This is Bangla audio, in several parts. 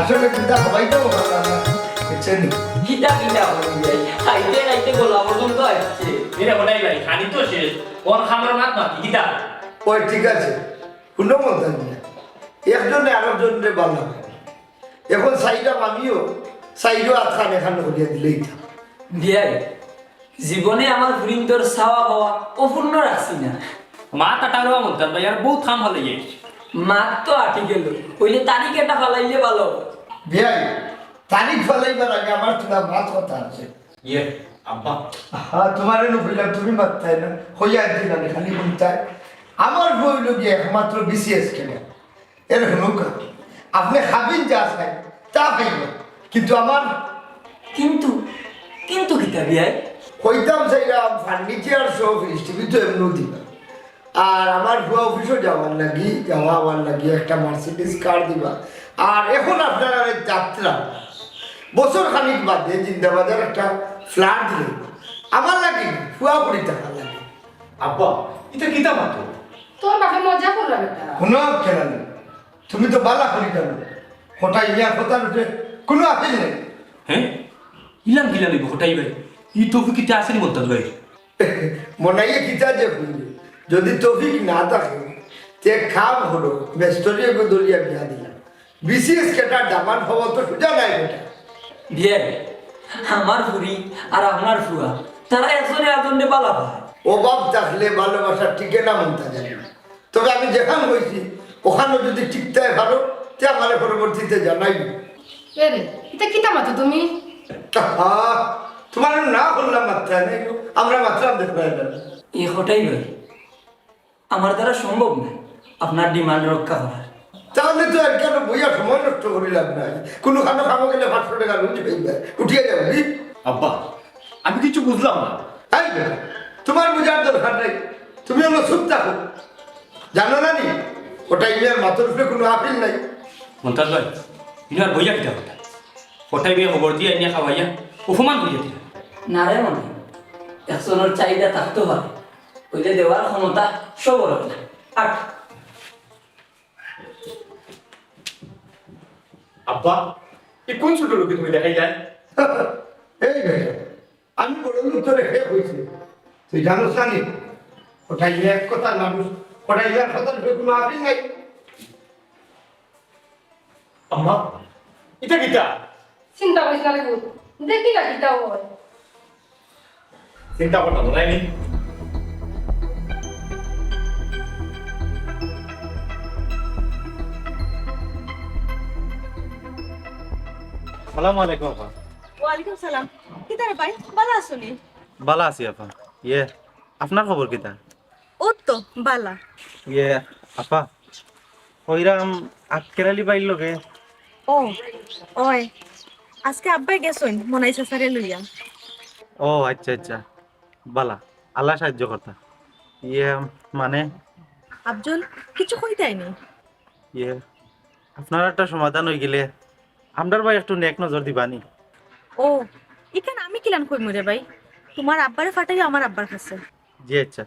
আসলে কিন্তু সবাইটাও ভালো না বুঝছেন কিটা কিটা হয়ে যায় খাইতে খাইতে গোলা পর্যন্ত আসছে এরা বলাই ভাই খানি তো শেষ কোন খাবার মাত না কিটা ওই ঠিক আছে কোনো মন্ত্র নেই একজনে আরেকজনে ভালো হয় এখন সাইডাম আমিও সাইডও আতখান এখানে হলিয়া দিলেই থাক বিয়াই জীবনে আমার বৃন্দর ছাওয়া পাওয়া অপূর্ণ রাখছি না মা তাটারও মন্তার ভাই আর বহুত খাম হলে যাই মাত তো আটি গেল ওইলে তারিখ এটা ফালাইলে ভালো বিয়াই তারিখ ফেলাইবার আগে আমার তোরা মাত কথা আছে ইয়ে আব্বা হ্যাঁ তোমার এনে বললাম তুমি মাত্রায় না হইয়া দিন আমি খালি বলতায় আমার বইল গিয়ে একমাত্র বিসিএস খেলে এরকম নৌকা আপনি খাবেন যা চাই তা পাইবেন কিন্তু আমার কিন্তু কিন্তু কিটা বিয়াই কইতাম চাইলাম ফার্নিচার সব টিভি তো এমনিও দিবা আর আমার ভুয়া অফিসও যাওয়ার লাগি একটা মার্সিডিজ কার দিবা আর এখন আপনারা এই যাত্রা বছর খানিক বাদে জিন্দাবাজার একটা ফ্ল্যাট দিলে আমার লাগে ফুয়া কুড়ি টাকা লাগে আব্বা এটা কিটা মাতো তোর বাপে মজা করলাম এটা কোনো খেলা নেই তুমি তো বালা করি কেন হঠাৎ ইয়া হতার উঠে কোনো আপিল নেই হ্যাঁ ইলাম গিলা নিব হটাই ভাই ই টপি কিটা আসেনি মন্তার ভাই মনাইয়ে কিতা যে হইল যদি তফিক না থাকে তে খাম হলো বেস্তরিয়ে দলিয়া বিয়া দিলাম বিসিএস কেটার দামান হওয়া তো সোজা নাই বেটা বিয়াই আমার ফুরি আর আপনার ফুয়া তারা একজনে একজনে পালা পায় অভাব থাকলে ভালোবাসা টিকে না মনটা জানি না তবে আমি যেখান হয়েছি ওখানে যদি টিকতে পারো তে আমার পরবর্তীতে জানাই এরে এটা কিতা মাতো তুমি তোমার না বললাম মাত্রা নেই আমরা মাত্রা দেখতে পাই এ হটাই ভাই আমার দ্বারা সম্ভব না আপনার ডিমান্ড রক্ষা করার তাহলে তো আর কেন বইয়া সময় নষ্ট করিলাম নাই কোনো খানো খাবো গেলে 500 টাকা উঠে পাইবে উঠিয়ে যাবে আব্বা আমি কিছু বুঝলাম না এই বেটা, তোমার বুঝার দরকার নেই তুমি হলো চুপ থাকো জানো না নি ওটা ইমের মাথার উপরে কোনো আপিল নাই মন্তার ভাই ইনার বইয়া কিটা হতা হটাই বিয়ে খবর দিয়ে এনে খাওয়াইয়া অপমান করিয়া দিলা না রে মনে একজনের চাহিদা থাকতে পারে ওইটা দেওয়ার ক্ষমতা সবর না আট আব্বা এ কোন ছোট লোকে তুমি দেখাই যায় এই বেটা, আমি বড় লোক তো রেখে হয়েছি তুই জানোস না নি ওটা ইয়ে এক কথা মানুষ ওটা ইয়ার কথার উপরে কোনো আপিল নাই আম্মা এটা কিটা চিন্তা করিস না লেগু দেখি না কিতা হয় চিন্তা করতে বলাই নি সালাম আলাইকুম আপা ওয়ালাইকুম সালাম কিতারে ভাই ভালো আছনি বালা আছি আপা ইয়ে আপনার খবর কিতা ও তো বালা ইয়ে আপা কইরাম আকেরালি বাইর লগে ও ওই আজকে আব্বাই গেছইন মনাই সাসারে লইয়া ও আচ্ছা আচ্ছা বালা আল্লাহ সাহায্য করতা ইয়ে মানে আফজল কিছু কইতাইনি ইয়ে আপনার একটা সমাধান হয়ে গেলে আমরার ভাই একটু নেক নজর দিবানি ও এখানে আমি কিলান কইমু রে ভাই তোমার আব্বারে ফাটাই আমার আব্বার কাছে জি আচ্ছা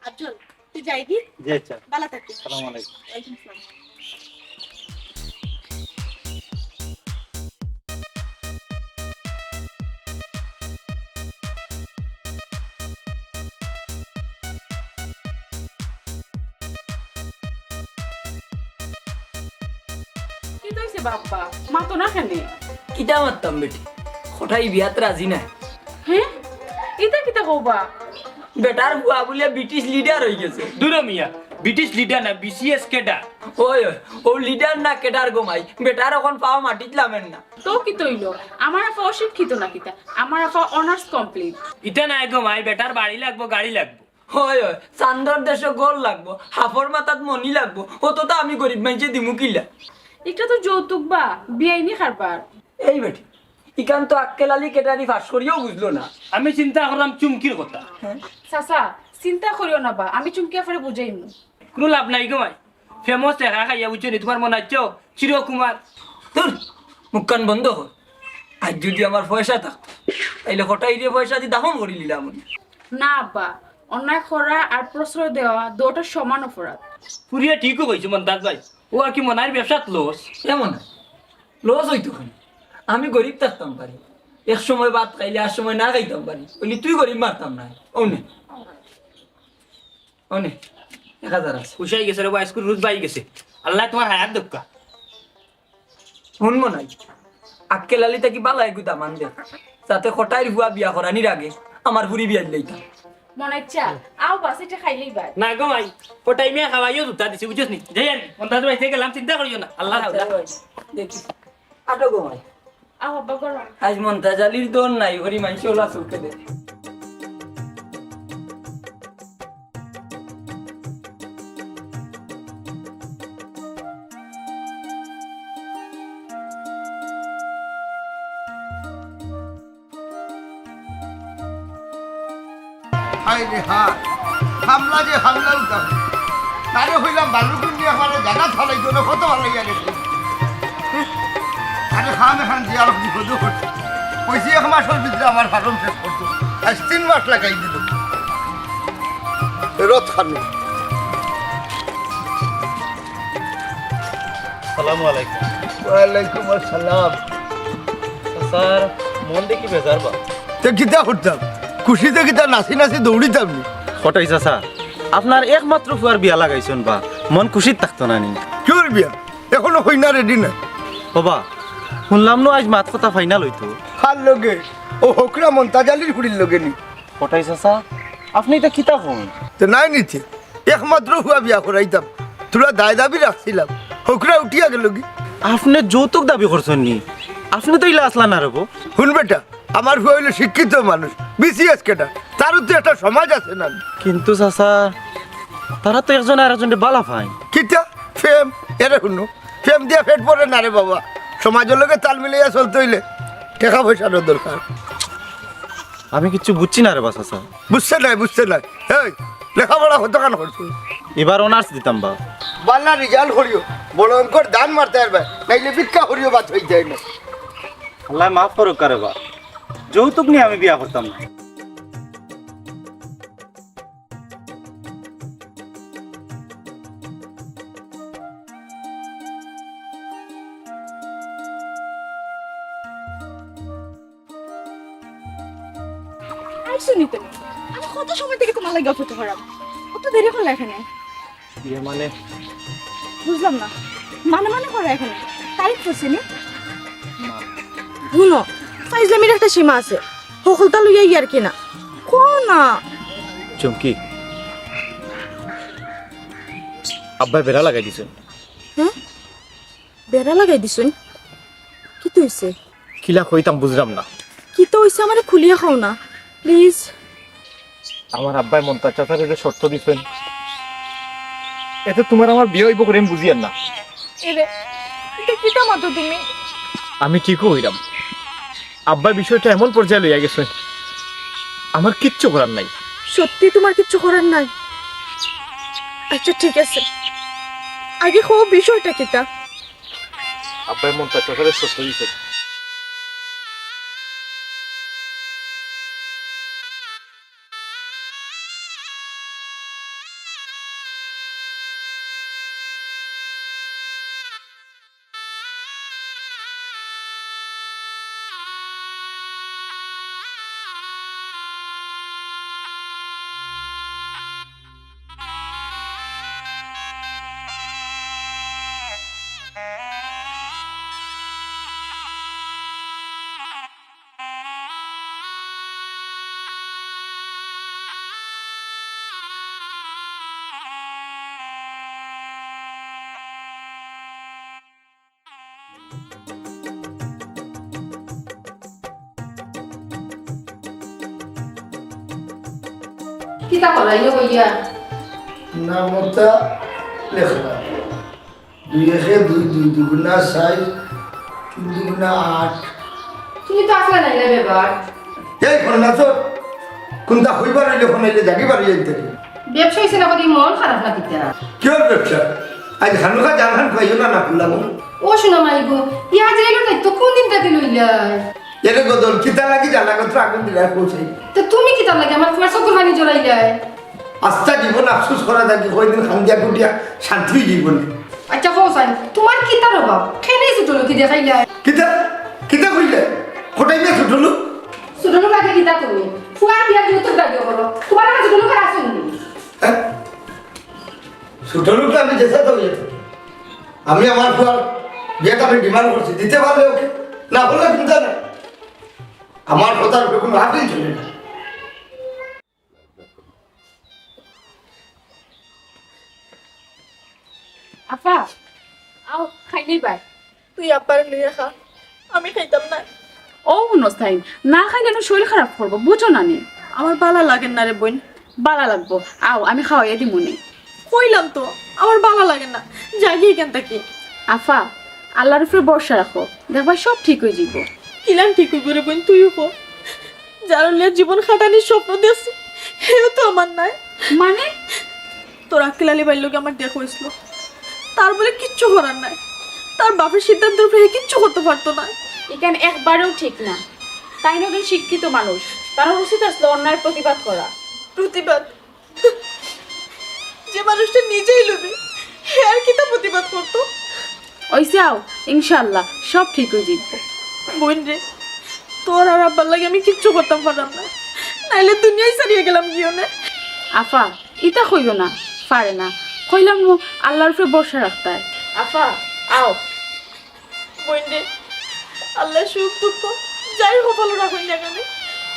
আফজল তুই যাই দি জি আচ্ছা বালা থাকি সালাম আলাইকুম ওয়ালাইকুম সালাম কি কইছে বাপ্পা মা তো না খানে কিটা মারতাম বেটি হঠাই বিয়াত রাজি নাই হ্যাঁ এটা কিতা কবা বেটার বুয়া বলে ব্রিটিশ লিডার হয়ে গেছে দূর মিয়া ব্রিটিশ লিডার না বিসিএস কেডা ওই ওই ও লিডার না কেটার গোমাই বেটার এখন পাওয়া মাটিত লামেন না তো কি তৈল আমার আফা অশিক্ষিত না কিতা আমার আফা অনার্স কমপ্লিট ইটা নাই গো মাই বেটার বাড়ি লাগবো গাড়ি লাগবো হয় হয় চান্দর দেশে গোল লাগবো হাফর মাথাত মনি লাগবো অত তো আমি গরিব মাইছে দিমু কিলা এটা তো যৌতুক বা বিয়াইনি খারবার এই বেটি ইকান তো আক্কেল আলী কেটারি ফাঁস করিও বুঝলো না আমি চিন্তা করলাম চুমকির কথা চাচা চিন্তা করিও না বা আমি চুমকি আফারে বুঝাইমু কোনো লাভ নাই গো মাই ফেমাস দেখা খাইয়া বুঝছো নি তোমার মনে হচ্ছে চিরকুমার তোর মুখকান বন্ধ কর আজ যদি আমার পয়সা থাকতো তাইলে হঠাই দিয়ে পয়সা দিয়ে দাহন করি নিলাম আমি। না আব্বা অন্যায় করা আর প্রশ্রয় দেওয়া দুটো সমান অপরাধ পুরিয়া ঠিকও কইছে মন্তাজ ভাই ও আর কি মনার ব্যবসাত লস এমন লস হইতো কেন? আমি গরিব থাকতাম পারি, এক সময় ভাত খাইলে আর সময় না খাইতাম পারি, বলি তুই গরিব মারতাম না। অনে অনে 1000 আছে, খুশাই গেছে রে বা স্কুল রোজ বাই গেছে। আল্লাহ তোমার হায়াত দক্কা। শুনবো নাই আক্কেল আলী তাকি বালাই গুদা মান দে, যাতে খটাইর হুয়া বিয়া করানির আগে আমার বুড়ি বিয়া দিলাইতাম। মনে ইচ্ছা আও বাস এটা খাইলেই বাই। না গো ভাই, ও টাইমে খাওয়াইও দুটা দিছি বুঝছিস নি? যাইয়েন মন্তাজ ভাই থেকে গেলাম, চিন্তা করিও না। আল্লাহ হাওলা। দেখি আটো গোমাই আও আব্বা করো। আজ মন্তাজ আলীর দোন নাই, হরি মানসি ওলা চুলকে দে। হায় রে হা হামলা যে হামলা উঠাম তারে হইলাম বালুকুন নিয়ে আমার জায়গা থালাই জন্য কত ভালো গিয়ে গেছে। আরে খাম এখান দিয়ে আর বিপদ করছে, কইছি 1 মাসের ভিতরে আমার ফার্ম শেষ করতো, আজ 3 মাস লাগাই দিল। রথ খানু সালামু আলাইকুম। ওয়ালাইকুম আসসালাম। স্যার মন দেখি বেজার বা তো কিতা করতাম, খুশিতে কিতা নাচি নাচি দৌড়িতাম নি। হঠাই চাচা আপনার একমাত্র ফুয়ার বিয়া লাগাইছেন বা মন খুশিত থাকতো না নি? কিউর বিয়া এখনো হই না, রেডি না। বাবা শুনলাম না আজ মাত কথা ফাইনাল হইতো। হার লগে ও হোকরা মন্তাজালির হুড়ির লগে নি। হঠাই চাচা আপনি এটা কিতা হন? তো নাই নিতে একমাত্র হুয়া বিয়া করাইতাম, তোরা দায় দাবি রাখছিলাম, হোকরা উঠিয়া গেল কি। আপনি যৌতুক দাবি করছেন নি? আপনি তো ইলা আসলা না রব। শুন বেটা, আমার হুয়া হইলো শিক্ষিত মানুষ, বিসিএস কেটা, তারও তো একটা সমাজ আছে না। কিন্তু চাচা তারা তো একজন আর একজনের বালা ফাইন। কিতা ফেম এরে শুনো, ফেম দিয়া ফেট পড়ে না রে বাবা, সমাজের লোকে তাল মিলাইয়া চলতে হইলে টাকা পয়সারও দরকার। আমি কিচ্ছু বুঝছি না রে বা চাচা। বুঝছে নাই বুঝছে নাই, এই লেখাপড়া হতো কেন করছো? এবার অনার্স দিতাম বা। বাল্লা রিজাল্ট করিও, বড় অঙ্কর দান মারতে পারবে, নাইলে ভিক্ষা করিও বাদ হয়ে যায় না। আল্লাহ মাফ করুক কারে বা, যৌতুক নিয়ে আমি বিয়া করতাম না। আইসো নি তুমি, আমি কত সময় থেকে তোমার লাগে অপেক্ষা করাম, কত দেরি করলে এখানে? বিয়ে মানে বুঝলাম না, মানে মানে করে এখানে তারিখ করছে নি? শুনো, ফাইজলামির একটা সীমা আছে, সকলটা লইয়া ইয়ার কিনা কো না। চমকি আব্বাই বেড়া লাগাই দিছেন। হ্যাঁ বেড়া লাগাই দিছুন? কি তো হইছে? কিলা কইতাম বুঝলাম না। কি তো হইছে আমারে খুলিয়া খাও না প্লিজ। আমার আব্বাই মন্তাজ চাচার যে শর্ত দিছেন, এতে তোমার আমার বিয়ে হইব করে আমি বুঝিয়ান না। এরে এটা কিটা মতো তুমি? আমি ঠিকও হইলাম, আব্বাই বিষয়টা এমন পর্যায়ে লইয়া গেছে আমার কিচ্ছু করার নাই। সত্যি তোমার কিচ্ছু করার নাই? আচ্ছা ঠিক আছে, আগে কো বিষয়টা কিটা? আব্বাই মন্তাজ চাচার শর্ত দিছেন, কিতা করাইও কইয়া নামতা লেখলাম 2 একে 2 2 দুগুণা 6 3 দুগুণা 8। তুমি তো আসলে নাই না ব্যাপার এই খন্না তো কোনটা হইবার হইলে ফোনাইলে জাগিবার যাইতে ব্যবসা হইছে না কদি মন খারাপ না কিতা কিয়র ব্যবসা? আজ হানুকা জানহান খাইও না না খুললাম। ও শোনা মাইগো ইয়া যাইলো তাই তো কোন দিন তাতে লইলা এর গদল কিতা লাগি জানা কথা আগুন দিলা পৌঁছাই। তো তুমি কিতা লাগে আমার তোমার চকুর পানি জ্বলাইলা আস্তা জীবন আফসোস করা থাকি কয়দিন খান্দিয়া কুটিয়া শান্তি জীবন। আচ্ছা হোসাইন তোমার কিতার অভাব খেনে এটাই ছোট লোক দেখাইলা কিতা কিতা কইলে কোটাই না ছোট লোক ছোট লোক আগে কিতা তুমি ফুয়ার বিয়া যৌতুক দাবি করো তোমার কাছে ছোট লোকের আসেন নি হ্যাঁ? ছোট লোকটা আমি যেতে তো আমি আমার ফুয়ার বিয়েটা আমি ডিমান্ড করছি দিতে পারলে ওকে না হলে চিন্তা না আমার কথার উপরে কোনো আপিল চলে না আফা আও খাইনি বাই তুই আব্বার নিয়ে খা আমি খাইতাম না ও নস্তাইন না খাইলে না শরীর খারাপ করবো বুঝো না নি আমার বালা লাগেন না রে বোন বালা লাগবো আও আমি খাওয়াইয়া দিই মনে কইলাম তো আমার বালা লাগে না জাগি কেন তাকি আফা আল্লাহর উপরে ভরসা রাখো দেখবা সব ঠিক হয়ে যাব কিলাম ঠিক হইব রে বোন তুইও কো যার লিয়ে জীবন খাটানির স্বপ্ন দিয়েছি হেও তো আমার নাই মানে তোর আকিল আলী ভাইয়ের লোকে আমার দেখা হয়েছিল তার বলে কিচ্ছু করার নাই তার বাপের সিদ্ধান্তের উপরে কিচ্ছু করতে পারতো না এখানে একবারেও ঠিক না তাই না শিক্ষিত মানুষ তারা উচিত আসলে অন্যায় প্রতিবাদ করা প্রতিবাদ যে মানুষটা নিজেই লোভে হে আর কি তা প্রতিবাদ করতো ওই যাও ইনশাল্লাহ সব ঠিক হয়ে যাব বোন রে তোর আর আব্বার লাগে আমি কিচ্ছু করতাম পারলাম না নাইলে দুনিয়ায় ছাড়িয়ে গেলাম গিয়ে না আফা ইটা কইও না পারে না কইলাম মু আল্লাহর উপরে ভরসা রাখতে হয়। আফা আও বোন রে আল্লাহ সুখ দুঃখ যাই হোক ভালো রাখুন না কেন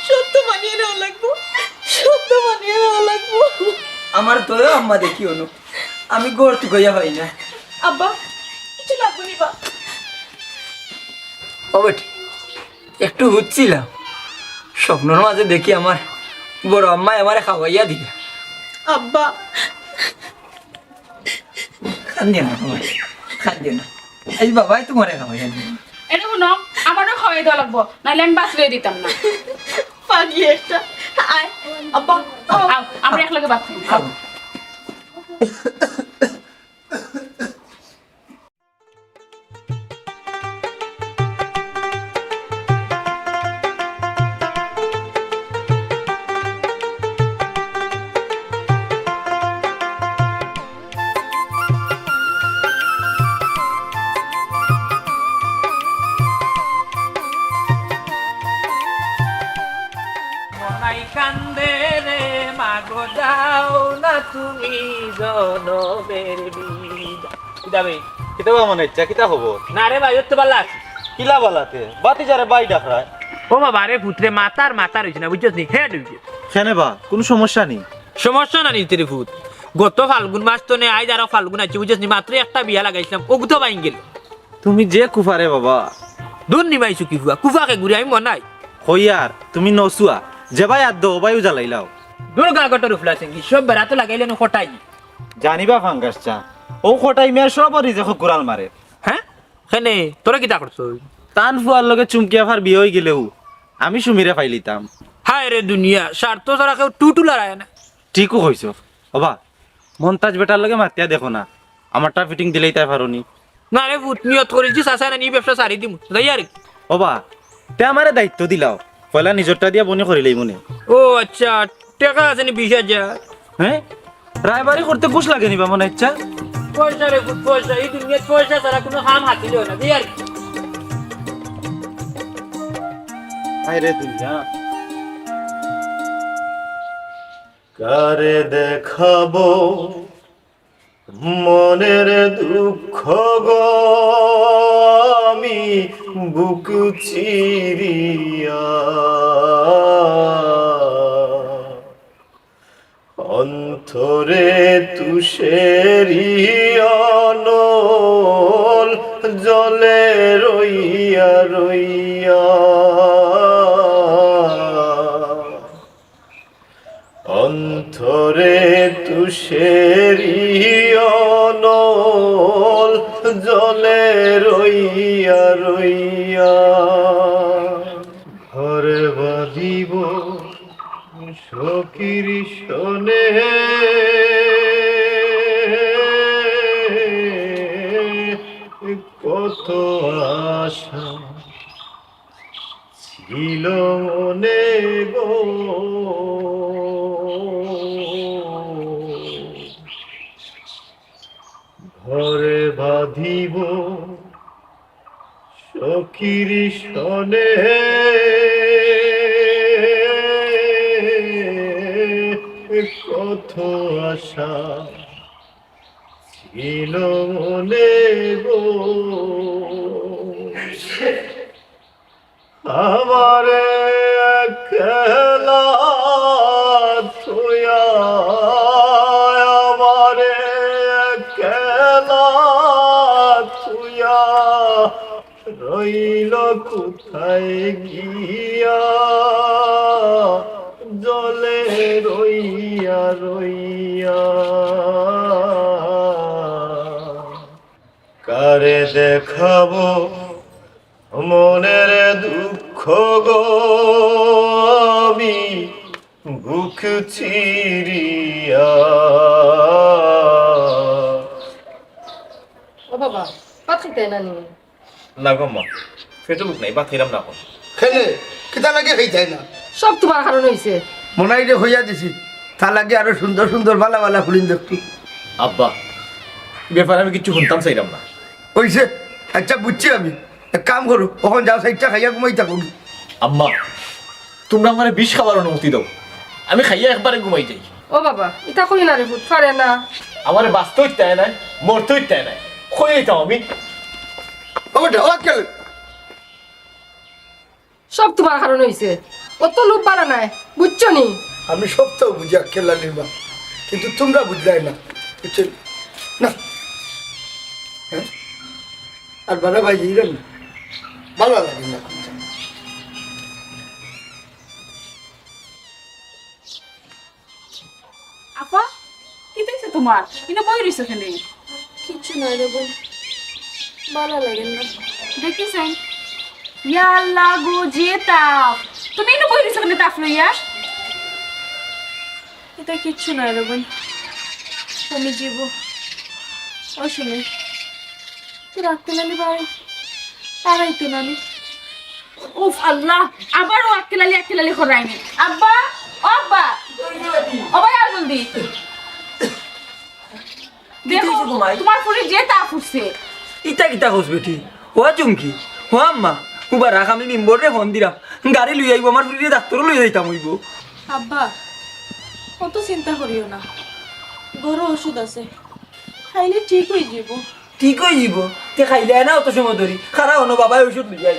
সত্য মানিয়ে নেওয়া লাগবো সত্য মানিয়ে নেওয়া লাগবো আমার তোরেও আম্মা দেখি অনু আমি গড়তে গইয়া হয় না আব্বা কিছু লাগবো নি বা ও বেটি একটু হচ্ছিলাম স্বপ্নের মাঝে দেখি আমার বড় আম্মা আমারে খাওয়াইয়া দিল আব্বা খান্দিও না আমার খান্দিও না আজ বাবাই তোমারে খাওয়াইয়া দিল এটা শুনো আমারও খাওয়াই দেওয়া লাগবো নাহলে আমি বাঁচলে দিতাম না পাগলি একটা আয় আব্বা আও আমরা একলগে বাঁচ খাবো মনাই কান্দে রে মাগো দাও না তুমি জনমের বিদাবে কিতাবা মনে ইচ্ছা কিতা খবর না রে ভাই তো ভালো আছে কিলা বালাতে বাতি যারে বাই ডাকরায় ও বাবা রে পুত্রে মাতার হয়েছে না বুঝছিস নি হেড হয়েছে কেনে বা কোনো সমস্যা নেই সমস্যা না নিতে রে ভূত গত ফাল্গুন মাস তো নেই আজ আরো ফাল্গুন আছে বুঝছিস নি মাত্র একটা বিয়া লাগাইছিলাম ওগুতো বাইন গেল তুমি যে কুফারে বাবা দূর নিমাইছো কি কুফাকে ঘুরে আমি মনাই হইয়ার তুমি নসুয়া যে ভাই আর দো ভাইও জ্বালাইলাও দূর গাগটর উফলা সিংহি সব বেড়াতে লাগাইলে না ফটাই জানিবা ফাঙ্গাস চা ও খটাই মেয়ের সবরই দেখো কুড়াল মারে হ্যাঁ হেনে তোরা কিতা করছো তান ফুয়ার লগে চুমকিয়া ফার বিয়ে হয়ে গেলেও আমি সুমিরে পাইলিতাম হায় রে দুনিয়া স্বার্থ ছাড়া কেউ টুটু লড়ায় না ঠিকও হইছ বাবা মন্তাজ বেটার লগে মাতিয়া দেখো না আমারটা ফিটিং দিলেই তাই পারোনি না রে ভূত নিয়ত করেছিস আসা না নি ব্যবসা সারি দিমু যাই আর কি। বাবা তে আমারে দায়িত্ব দিলাও পয়লা নিজরটা দিয়া বনি করিলেই মনে ও আচ্ছা টাকা আছে নি 20,000 হ্যাঁ রায়বাড়ি করতে খুশ লাগে নিবা মনে ইচ্ছা পয়সা রে ভূত পয়সা এই দুনিয়াত পয়সা ছাড়া কোনো কাম হাতিল না যাই আর কি। আরে দুনিয়া কারে দেখাবো মনের দুঃখ গো আমি বুক চিরিয়া অন্তরে তুষেরি অনল জলে রইয়া রইয়া অন্তরে তুষেরি অনল জলে রইয়া রইয়া ঘরে বাঁধিব সকির শোনে কত আশা ছিল মনে গো ঘরে বাঁধিব চকির শোনে কত আশা ছিল মনে গো আমারে একলা থুয়া আমারে একলা থুয়া রইল কোথায় গিয়া জলে রইয়া রইয়া কারে দেখাবো মনের দুঃখ গো আমি বুক চিরিয়া ও বাবা পাঠিতে না নি না গো মা ফেটে বুক নাই বা খেলাম না খেলে কিতা লাগে খাইতে না সব তোমার কারণ হইছে মনে হয় যে হইয়া দিছি তা লাগে আরো সুন্দর সুন্দর বালা বালা ফুলিন দেখতু আব্বা ব্যাপারে আমি কিছু শুনতাম চাইলাম না হইছে আচ্ছা বুঝছি আমি এক কাম করো ওখান যাও সাইডটা খাইয়া ঘুমাই থাকো আম্মা তোমরা আমার বিষ খাবার অনুমতি দাও আমি খাইয়া একবারে ঘুমাই যাই ও বাবা এটা কই না রে ভূত পারে না আমার বাঁচতে হইতে নাই মরতে হইতে নাই কই যেতাম আমি ওটা ওকে সব তোমার কারণ হইছে অত লোক পারা নাই বুঝছো নি আমি সব তো বুঝি আক্কেলা নির্মা কিন্তু তোমরা বুঝলাই না বুঝছো না হ্যাঁ আর বারা ভাই ইরাম না ভালো লাগে না আপা কি দেখছে তোমার কিন্তু বই রইছে কেন কিচ্ছু নয় রে বোন ভালো লাগে না দেখতেছেন ইয়া আল্লাহ গো যে তাপ তুমি ইনো বই রইছে কেন তাপ লইয়া এটা কিচ্ছু নয় রে বোন আমি জীব ও শুনে তুই রাখতে নালি ভাই তারাইতে নালি উফ আল্লাহ আবারও আক্কেলালি করাইনি আব্বা ও আব্বা ও ভাই আর জলদি দেখো হইছে তোমায়? তোমার পুরি যে তাপ উঠছে ইটা কিতা হোস বেটি হওয়া চুমকি হওয়া আম্মা উবার রাখ আমি মিম্বর রে ফোন দিলাম গাড়ি লই আইব আমার ফুরিয়ে ডাক্তারও লই যাইতাম হইব আব্বা কত চিন্তা করিও না ঘরে ওষুধ আছে খাইলে ঠিক হয়ে যাব ঠিক হয়ে যাব তে খাইলে না অত সময় ধরি খারা হনো বাবাই ওষুধ লই আই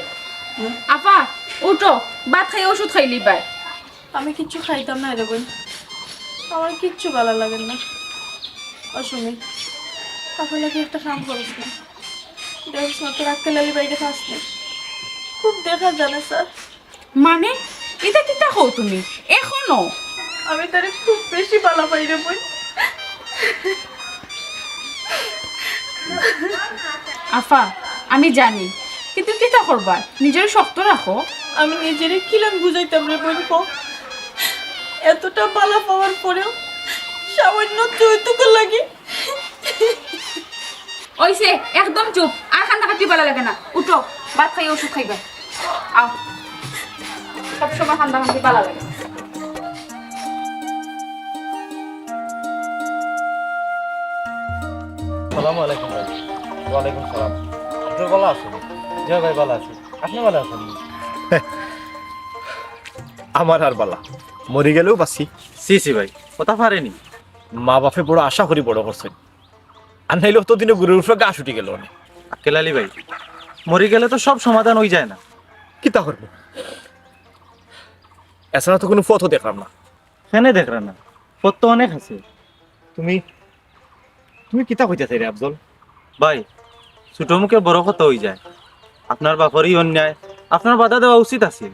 আপা উঠো ভাত খাই ওষুধ খাইলি বাই আমি কিচ্ছু খাইতাম না রে বোন আমার কিচ্ছু ভালো লাগে না অসুমি তাহলে কি একটা কাম করিস না দেখিস না তোর আক্কেলালি বাইরে খাস না খুব দেখা জানে স্যার মানে এটা কিতা হও তুমি এখনো আমি তারে খুব বেশি ভালো পাই রে বোন আফা আমি জানি কিন্তু কিতা করবা নিজের শক্ত রাখো আমি নিজেরে কিলান বুঝাইতাম রে বোন কো এতটা ভালো পাওয়ার পরেও সামান্য যৌতুক লাগে ওইসে একদম চুপ আর কান্না কাটি ভালো লাগে না উঠো ভাত খাই ওষুধ খাইবা আও সব সময় কান্না কাটি ভালো লাগে সালামু আলাইকুম ভাই ওয়ালাইকুম সালাম আপনি ভালো আছেন জি ভাই ভালো আছি আপনি ভালো আছেন আমার আর বালা মরে গেলেও বাসি সি ভাই কথা পারেনি মা বাপে বড় আশা করি বড় করছেন আর নাইলে তো দিনে গুরুর উপরে গা ছুটি গেল অনেক আকেলালি ভাই মরে গেলে তো সব সমাধান হয়ে যায় না কিতা করবো এছাড়া তো কোনো পথও দেখলাম না কেনে দেখরা না পথ তো অনেক আছে তুমি তুমি কিতা কইতেছে রে আফজল ভাই ছোট মুখে বড় কথা হয়ে যায় আপনার বাপরই অন্যায় আপনার বাধা দেওয়া উচিত আছে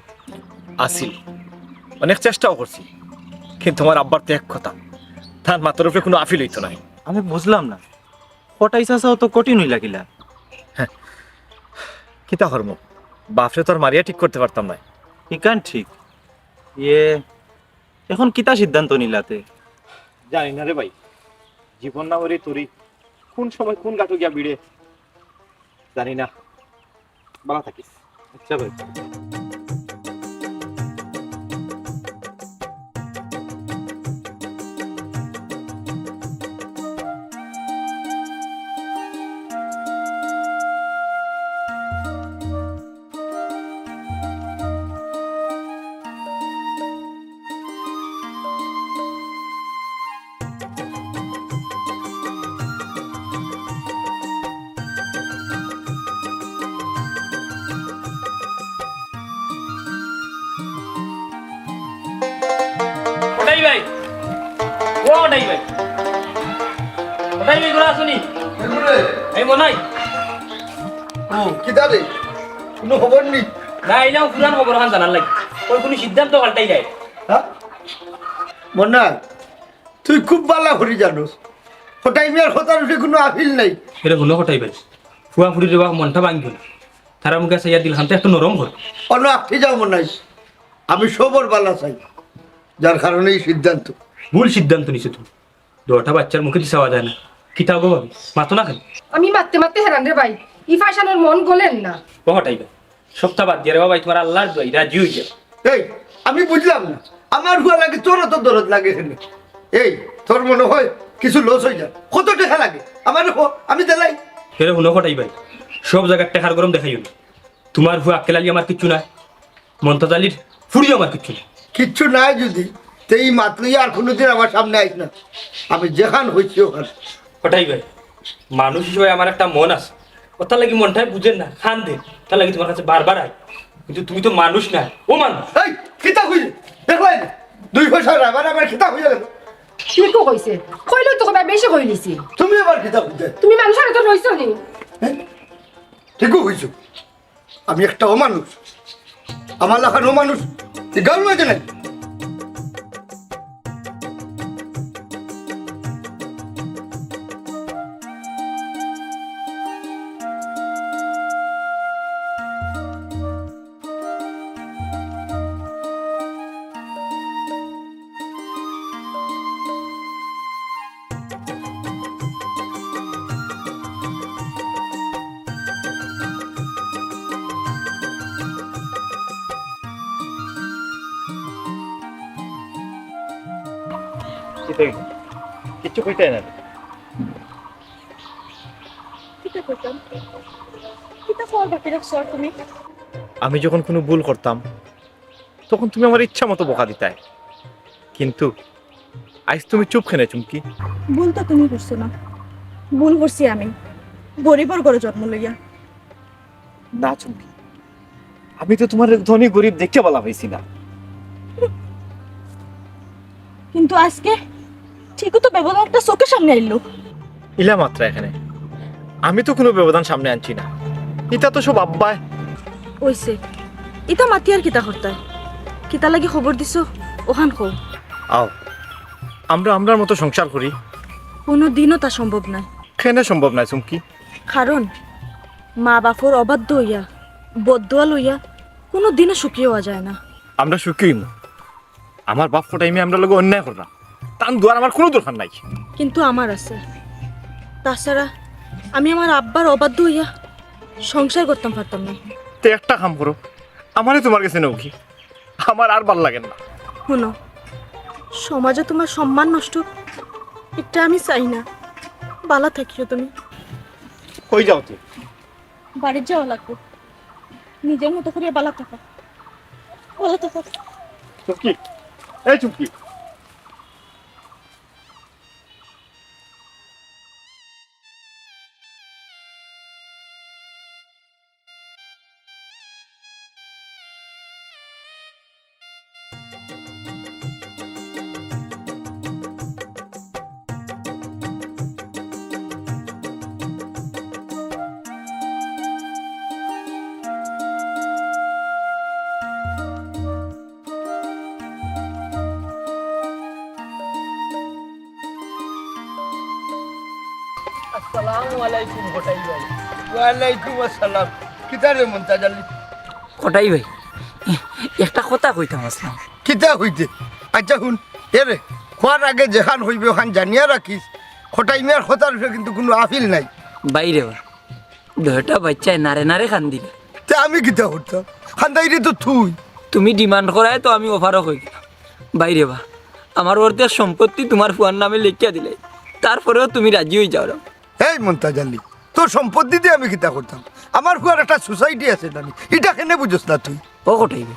আসিল অনেক চেষ্টাও করছি কিন্তু আমার আব্বার তো এক কথা তার মাথার উপরে কোনো আফিল হইতো নাই আমি বুঝলাম না কটাই চাষাও তো কঠিন হই লাগিলা কিতা করবো বাপরে তো আর মারিয়া ঠিক করতে পারতাম না ইকান ঠিক ইয়ে এখন কিতা সিদ্ধান্ত নিলাতে জানি না রে ভাই জীবন না ওরে তোরই কোন সময় কোন গাটো গিয়া ভিড়ে জানি না ভালো থাকিস আচ্ছা ভাই ওটাই ভাই ওটাই ভাই ঘুরে আসুনি এই মনে হয় ও কিতা রে কোনো খবর নেই না এইলাম পুরান খবর খান জানার লাগে ওই কোনো সিদ্ধান্ত পাল্টাই যায় হ্যাঁ মনে হয় তুই খুব বালা করি জানোস হঠাই মিয়ার কথার উঠে কোনো আপিল নাই এটা হলো ওটাই ভাই ফুয়া ফুড়ি রেবা মনটা ভাঙি হল তারা মুখে সাইয়া দিল খানতে একটু নরম হল অন্য আটকে যাও মনে হয় আমি সবর বালা চাই যার কারণে এই সিদ্ধান্ত ভুল সিদ্ধান্ত নিছে তুমি দশটা বাচ্চার মুখে দিশা যায় না কিতাব গো ভাবি মাতো না খালি আমি মারতে মারতে হেরান রে ভাই ই ফাশানোর মন গলেন না ও হটাই ভাই সপ্তাহ বাদ দিয়ে রে বাবা তোমার আল্লাহর দোয়াই রাজি হয়ে যায় এই আমি বুঝলাম না আমার হুয়া লাগে তোর তো দরদ লাগে এখানে এই তোর মনে হয় কিছু লস হয়ে যায় কত টাকা লাগে আমার আমি দিলাই ফেরে হুনো হটাই ভাই সব জায়গায় টেকার গরম দেখাইও না তোমার ভুয়া আক্কেলালি আমার কিচ্ছু নাই মন্তাজালির ফুড়ি আমার কিচ্ছু নাই কিচ্ছু নাই যদি তো এই মাতলি আর কোনোদিন আমার সামনে আইস না আমি যেখান হয়েছি ওখানে হটাই ভাই মানুষ হিসেবে আমার একটা মন আছে ওটার লাগি মনটাই বুঝেন না খান দেন তার লাগি তোমার কাছে বারবার আয় কিন্তু তুমি তো মানুষ না ও মানুষ এই খিতা হইলে দেখলাই না 2 পয়সা রাবার আমার খিতা হইয়া গেল তুমি কো কইছে কইলো তো কবে বেশি কই লিছি তুমি আবার খিতা হইতে তুমি মানুষের তো রইছো নি ঠিকও হয়েছো আমি একটা অমানুষ আমার লেখার অমানুষ তুই গাল মাঝে নাই কিচ্ছু কইতে না কিতা কইতাম কিতা ফল বাকি রাখছো আর তুমি আমি যখন কোনো ভুল করতাম তখন তুমি আমার ইচ্ছা মতো বকা দিতাই কিন্তু আজ তুমি চুপ খেনে চুমকি ভুল তো তুমি করছো না ভুল করছি আমি গরিবর ঘরে জন্ম লইয়া না চুমকি আমি তো তোমার ধনী গরিব দেখতে বলা হয়েছি না কিন্তু আজকে ঠিকই তো ব্যবধান একটা চোখের সামনে আইলো ইলা মাত্রা এখানে আমি তো কোনো ব্যবধান সামনে আনছি না এটা তো সব আব্বাই ওইছে ইতা মাতি আর কিতা করতায় কিতা লাগি খবর দিছো ওখান কও আও আমরা আমরার মতো সংসার করি কোনো দিনও তা সম্ভব নয় কেন সম্ভব নয় চুমকি কারণ মা বাপর অবাধ্য হইয়া বদুয়া লইয়া কোনো দিনও সুখী হওয়া যায় না আমরা সুখী আমার বাপ টাইমে আমরা লোক অন্যায় করলাম তার দুয়ার আমার কোনো দরকার নাই কিন্তু আমার আছে তাছাড়া আমি আমার আব্বার অবাধ্য হইয়া সংসার করতাম পারতাম না তো একটা কাম করো আমারই তোমার কাছে নেও কি আমার আর ভাল লাগে না শোনো সমাজে তোমার সম্মান নষ্ট এটা আমি চাই না বালা থাকিও তুমি কই যাও তুই বাড়ির যাওয়া লাগবে নিজের মতো করে বালা থাকা বালা থাকা চুমকি এই চুমকি আসসালামু আলাইকুম হটাই ভাই ওয়ালাইকুম আসসালাম কিতা রে মন্তাজালি হটাই ভাই একটা কথা কইতাম আসলাম কিতা হইতে আচ্ছা শুন এরে খোয়ার আগে যেখান হইবে ওখান জানিয়া রাখিস খটাই মিয়ার কথার উপরে কিন্তু কোনো আপিল নাই বাইরে বা দুটা বাচ্চায় নারে নারে খান দিলে তে আমি কিতা করতাম খান্দাইরে তো তুই তুমি ডিমান্ড করায় তো আমি অফারও কই দিলাম বাইরে বা আমার অর্ধেক সম্পত্তি তোমার ফুয়ার নামে লিখিয়া দিলে তারপরেও তুমি রাজি হয়ে যাও এই মন্তাজালি তোর সম্পত্তি দিয়ে আমি কিতা করতাম আমার হুয়ার একটা সোসাইটি আছে জানি এটা কেনে বুঝোস না তুই ও কটাইবে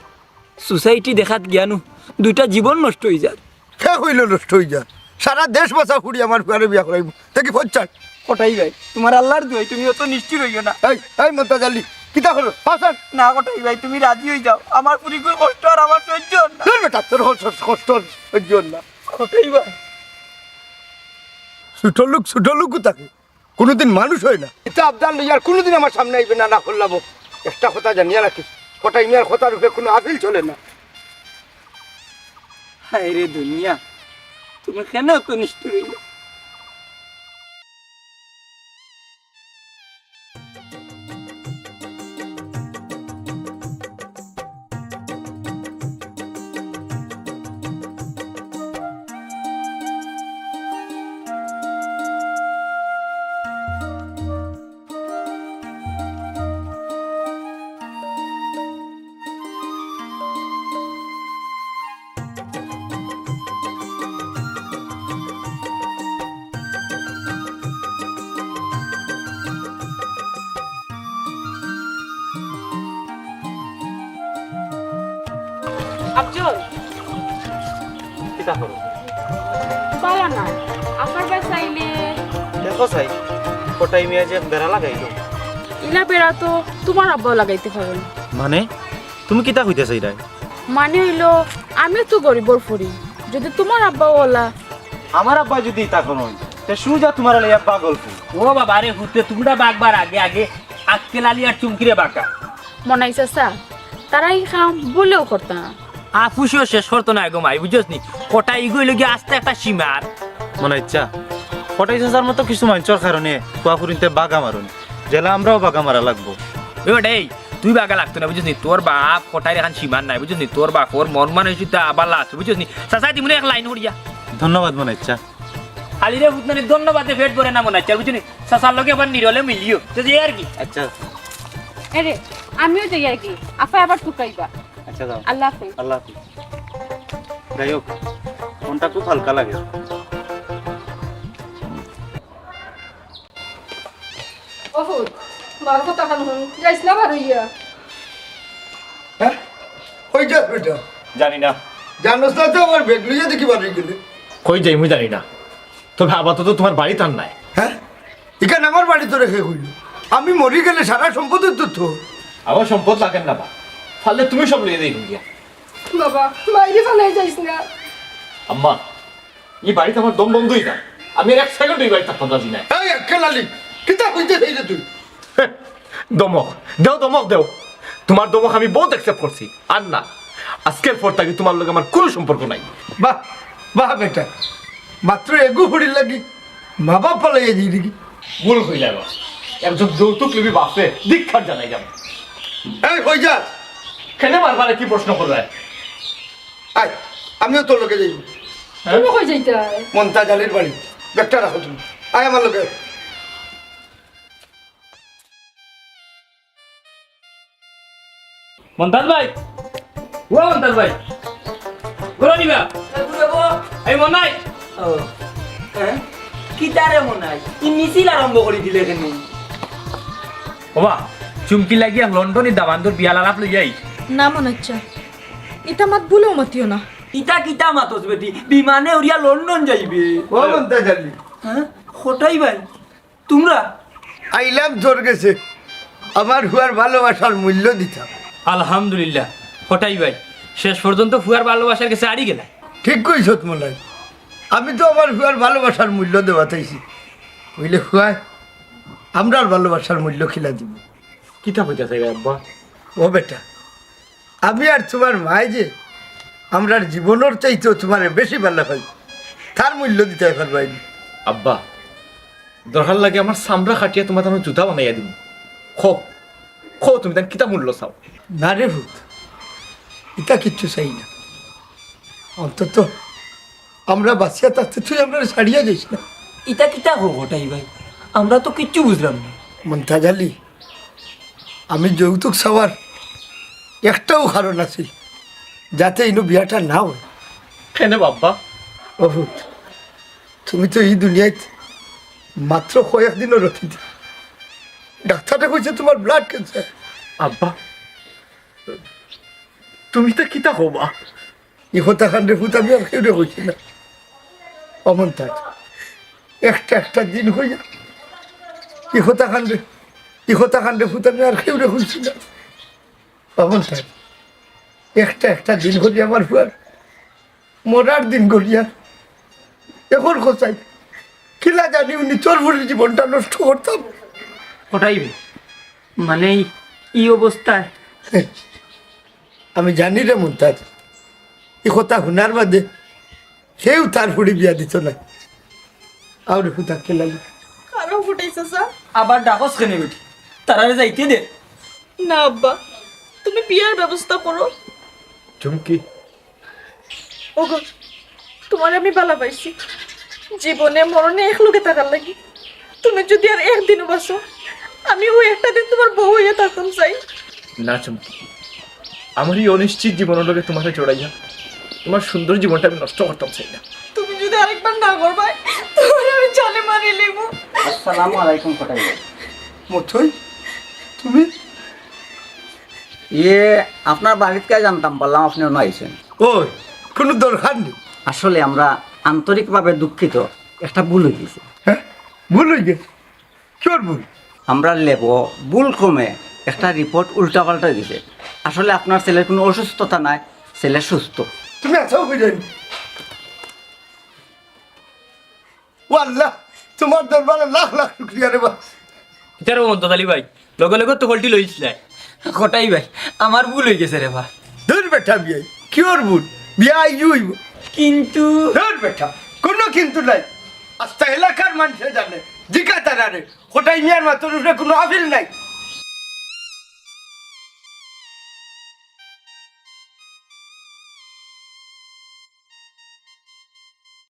সোসাইটি দেখাত জ্ঞানু দুইটা জীবন নষ্ট হয়ে যায় কে হইল নষ্ট হয়ে যা সারা দেশ বাঁচা ফুড়ি আমার হুয়ারে বিয়া করাইব দেখি পঞ্চাশ কটাই ভাই তোমার আল্লাহর দুয়াই তুমি অত নিশ্চিত হইও না এই মন্তাজালি কিতা হলো পাশান না কটাই ভাই তুমি রাজি হয়ে যাও আমার পুরিকুর কষ্ট আর আমার সহ্য না বেটা তোর কষ্ট সহ্য না কটাই ভাই ছোট লোকও থাকে কোনোদিন মানুষ হয় না এটা আবদার লইয়ার কোনোদিন আমার সামনে আইবে না না করলাম একটা কথা জানিয়া রাখিস কটা ইমিয়ার কথার উপরে কোনো আপিল চলে না হায় রে দুনিয়া, তুমি কেন তো নিষ্ঠুর হইলে? আফজল কিতা করো পালা না আপনার বাই চাইলে দেখো চাই কটাই মিয়া যে বেড়া লাগাইলো ইলা বেড়া তো তোমার আব্বাও লাগাইতে পারেন। মানে তুমি কিতা কইতে চাইরা? মানে হইলো আমিও তো গরিবর ফুরি, যদি তোমার আব্বাও ওলা আমার আব্বা যদি তা কোনো তে সুজা তোমার লইয়া পাগল ফুল ও বাবা রে হুতে তোমরা বাগবার আগে আগে আজকে লালি আর চুমকিরে বাঁকা মনাইছে চা তারাই খাম বলেও করতা না। আফুসিও শেষ করতো না গো মাই বুঝছস নি কটা ইগোই লগি আস্তে একটা সীমার মনে ইচ্ছা কটাই হাজার মতো কিছু মানুষের কারণে কুয়াপুরিতে বাগা মারুন জেলা আমরাও বাগা মারা লাগবো। এই তুই বাগা লাগতো না বুঝছস নি তোর বাপ কটাই এখন সীমার নাই বুঝছস নি তোর বাপ ওর মন মানে হইতা আবার লাস্ট বুঝছস নি চাচা তুমি এক লাইন হড়িয়া ধন্যবাদ মনে ইচ্ছা। খালি রে বুঝনানি ধন্যবাদে ফেট পরে না মনে হচ্ছে বুঝছস নি চাচার লগে আবার নিরলে মিলিও তো যে আর কি আচ্ছা আরে আমিও যাই আর কি আপা আবার টুকাইবা। আচ্ছা যাও আল্লাহ হাফেজ। আল্লাহ হাফিজ। যাই হোক মনটা খুব হালকা লাগে। বহুত বার কথা খান হুন যাইস না বার হইয়া হ্যাঁ ওই যা বেটা জানি না জানোস না তো আমার বেগ লইয়া দেখি বাড়ি গেলে কই যাই মুই জানি না, তবে আপাতত তোমার বাড়ি তার নাই। হ্যাঁ এখানে আমার বাড়ি তো রেখে কইল আমি মরি গেলে সারা সম্পদের তো তোর আমার সম্পদ লাগেন না বা ফাললে তুমি সব লিয়ে দেই গিয়া। বাবা বাইরে ফালাই যাইস না আম্মা এই বাড়িতে আমার দম বন্ধই না, আমি আর এক সেকেন্ড এই বাড়ি থাকতাম রাজি নাই। এই খেলালি কিতা কইতে চাই রে তুই দমক দেও তোমার দমক আমি বহুত অ্যাকসেপ্ট করছি, আর না আজকের পর থেকে তোমার লগে আমার কোনো সম্পর্ক নাই। বাহ বাহ বেটা মাত্র এগু হড়ির লাগি মা বাপ পালাইয়া দিই দেখি ভুল হইলে আবার একজন যৌতুক লিবি বাপে দীক্ষার জানাই যাব। এই হই যা কেন বারবার কি প্রশ্ন করবে? আয় আমিও তোর লোকে যাইব তুমি কই যাইতা মন্তা জালির বাড়ি ব্যাগটা রাখো তুমি আয় আমার লোকে মন্তাজ ভাই ও মন্তাজ ভাই গোরা নিবা এই মনাই কি তারে মনে হয় কি মিছিল আরম্ভ করে দিলে কেন? বাবা চুমকি লাগিয়া লন্ডনে দাবান্দর বিয়া লালাপ লই যাই না মনে হচ্ছে এটা মাত ভুলেও মতিও না। ইটা কিতা মাতস বেটি বিমানে উড়িয়া লন্ডন যাইবে? ও মন্তা জালি হ্যাঁ হঠাই ভাই তোমরা আইলাম তোর গেছে আমার হুয়ার ভালোবাসার মূল্য দিতাম আলহামদুলিল্লাহ হঠাই ভাই শেষ পর্যন্ত ফুয়ার ভালোবাসার কাছে আড়ি গেলা। ঠিক কইছত মোলাই আমি তো আমার হুয়ার ভালোবাসার মূল্য দেওয়া চাইছি বুঝলে হুয়ায় আমরার ভালোবাসার মূল্য খিলা দিব কিতা হইতা চাই আব্বা? ও বেটা আমি আর তোমার মায় যে আমরার জীবনের চাইতেও তোমার বেশি ভালো হয় তার মূল্য দিতে পারবাই আব্বা দরকার লাগে আমার সামরা খাটিয়া তোমার আমি জুতা বানাইয়া দিব। খো খো তুমি তার কিতা মূল্য চাও? না রে ভূত এটা কিচ্ছু চাই না অন্তত আমরা বাঁচিয়া থাকতে তুই আমরা ছাড়িয়া যাইস না ইটা কিতা হোক হঠাই ভাই আমরা তো কিচ্ছু বুঝলাম না। মন্তাজালি আমি যৌতুক চাওয়ার একটাও কারণ আছে যাতে ইনু বিয়াটা না হয়। কেন বাব্বা? অভূত তুমি তো এই দুনিয়ায় মাত্র কয়েকদিনও রথি ডাক্তারটা কইছে তোমার ব্লাড ক্যান্সার। আব্বা তুমি তো কিতা হবা? ই হত্যাকাণ্ডের ভূত আমি আর কেউ কইছি না অমন্তাজ একটা দিন হইয়া ই হত্যাকাণ্ডে ভূত আমি আর কেউ কইছি না অমন্তাজ একটা দিন হইয়া আমার ভুয়ার মরার দিন গড়িয়া এখন কোথায় কিলা জানি উনি তোর ফুরির জীবনটা নষ্ট করতাম। ওটাই মানে এই অবস্থায় আমি জানি রে মুমতাজ, এই কথা শোনার বাদে সেও তার ফুড়ি বিয়া দিত না। আর হুতা খেলালি কারো ফুটাইছে স্যার? আবার ডাকস কেনে বেটি, তারারে যাইতে দে। না আব্বা, তুমি বিয়ার ব্যবস্থা করো। চুমকি, ওগো, তোমার আমি ভালো পাইছি, জীবনে মরণে এক লোকে থাকার লাগি। তুমি যদি আর একদিনও বাসো, আমি ওই একটা দিন তোমার বউ হইয়া থাকতাম চাই। না চুমকি, আমার এই অনিশ্চিত জীবনের লোকে তোমার জড়াইয়া তোমার সুন্দর জীবনটা আমি নষ্ট করতাম চাই না। তুমি যদি আরেকবার না করবাই, তোমার আমি জানে মারি লিব। আসসালামু আলাইকুম কোটাই ভাই। মথই তুমি? আপনার বাড়িতে জানতাম, বললাম আপনি অন্য আইছেন। ওই কোনো দরকার নেই। আসলে আমরা আন্তরিকভাবে দুঃখিত, একটা ভুল হয়ে গেছে। হ্যাঁ, ভুল হয়ে গেছে। কিওর ভুল? আমরা লেব ভুল কমে একটা রিপোর্ট উল্টাপাল্টা দিছে। আসলে আপনার ছেলের কোনো অসুস্থতা নাই, ছেলে সুস্থ। তুমি আছো বুঝেন? ও আল্লাহ, তোমার দরবারে লাখ লাখ শুক্রিয়া রে বা। এটারও মন্তত আলী ভাই লগে লগে তো হলটি লইছিলাই। ওটাই ভাই, আমার ভুল হয়ে গেছে রে বা। ধর বেটা বিয়ে, কিওর ভুল? বিয়ে আইজু হইব। কিন্তু ধর বেটা, কোনো কিন্তু নাই। আস্তা এলাকার মানুষে জানে, জিকা তারা রে। কোটাই মিয়ার মাতর উপরে কোনো আপিল নাই।